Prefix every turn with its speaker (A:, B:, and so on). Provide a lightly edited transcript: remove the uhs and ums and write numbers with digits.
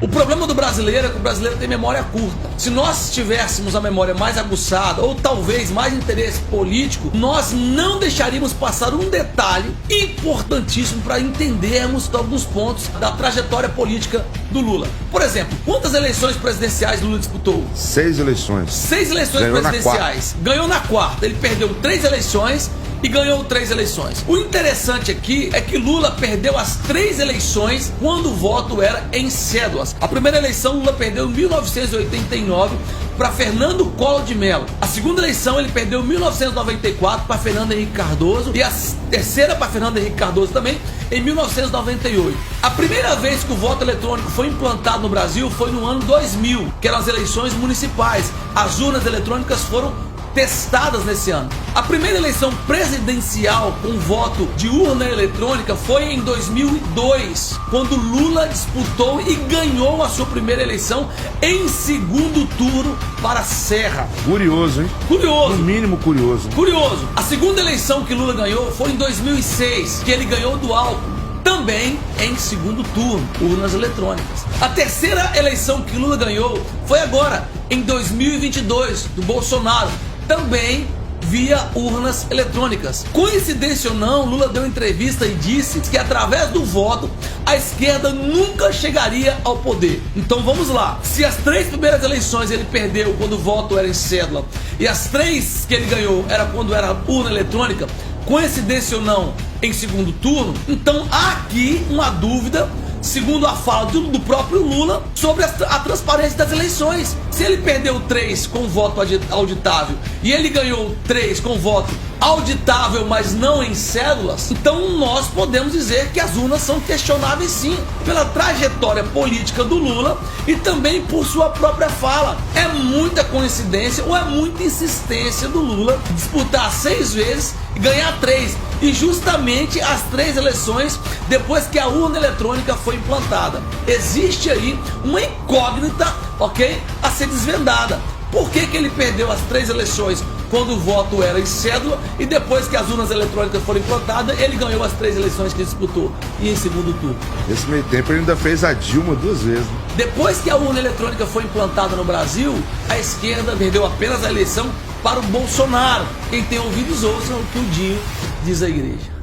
A: O problema do brasileiro é que o brasileiro tem memória curta. Se nós tivéssemos a memória mais aguçada, ou talvez mais interesse político, nós não deixaríamos passar um detalhe importantíssimo para entendermos alguns pontos da trajetória política do Lula. Por exemplo, quantas eleições presidenciais Lula disputou?
B: 6 eleições.
A: 6 eleições presidenciais. Ganhou na quarta. Ele perdeu 3 eleições e ganhou 3 eleições. O interessante aqui é que Lula perdeu as 3 eleições quando o voto era em cédulas. A primeira eleição Lula perdeu em 1989 para Fernando Collor de Mello. A segunda eleição ele perdeu em 1994 para Fernando Henrique Cardoso e a terceira para Fernando Henrique Cardoso também em 1998. A primeira vez que o voto eletrônico foi implantado no Brasil foi no ano 2000, que eram as eleições municipais. As urnas eletrônicas foram testadas nesse ano. A primeira eleição presidencial com voto de urna eletrônica foi em 2002, quando Lula disputou e ganhou a sua primeira eleição em segundo turno para Serra.
B: Curioso, hein?
A: Curioso.
B: No mínimo curioso.
A: Curioso. A segunda eleição que Lula ganhou foi em 2006, que ele ganhou do Alckmin, também em segundo turno, urnas eletrônicas. A terceira eleição que Lula ganhou foi agora, em 2022, do Bolsonaro, também via urnas eletrônicas. Coincidência ou não, Lula deu entrevista e disse que através do voto a esquerda nunca chegaria ao poder. Então vamos lá, se as 3 primeiras eleições ele perdeu quando o voto era em cédula e as 3 que ele ganhou era quando era urna eletrônica, coincidência ou não, em segundo turno, então há aqui uma dúvida, segundo a fala do próprio Lula, sobre a transparência das eleições. Se ele perdeu 3 com voto auditável e ele ganhou 3 com voto auditável, mas não em cédulas, então nós podemos dizer que as urnas são questionáveis sim, pela trajetória política do Lula e também por sua própria fala. É muita coincidência ou é muita insistência do Lula disputar 6 vezes e ganhar 3, e justamente as 3 eleições depois que a urna eletrônica foi implantada. Existe aí uma incógnita, ok, a ser desvendada. Por que ele perdeu as 3 eleições quando o voto era em cédula e depois que as urnas eletrônicas foram implantadas, ele ganhou as 3 eleições que disputou e em segundo turno?
B: Nesse meio tempo ele ainda fez a Dilma 2 vezes.
A: Depois que a urna eletrônica foi implantada no Brasil, a esquerda perdeu apenas a eleição para o Bolsonaro. Quem tem ouvidos ouçam o que o Dinho diz à igreja.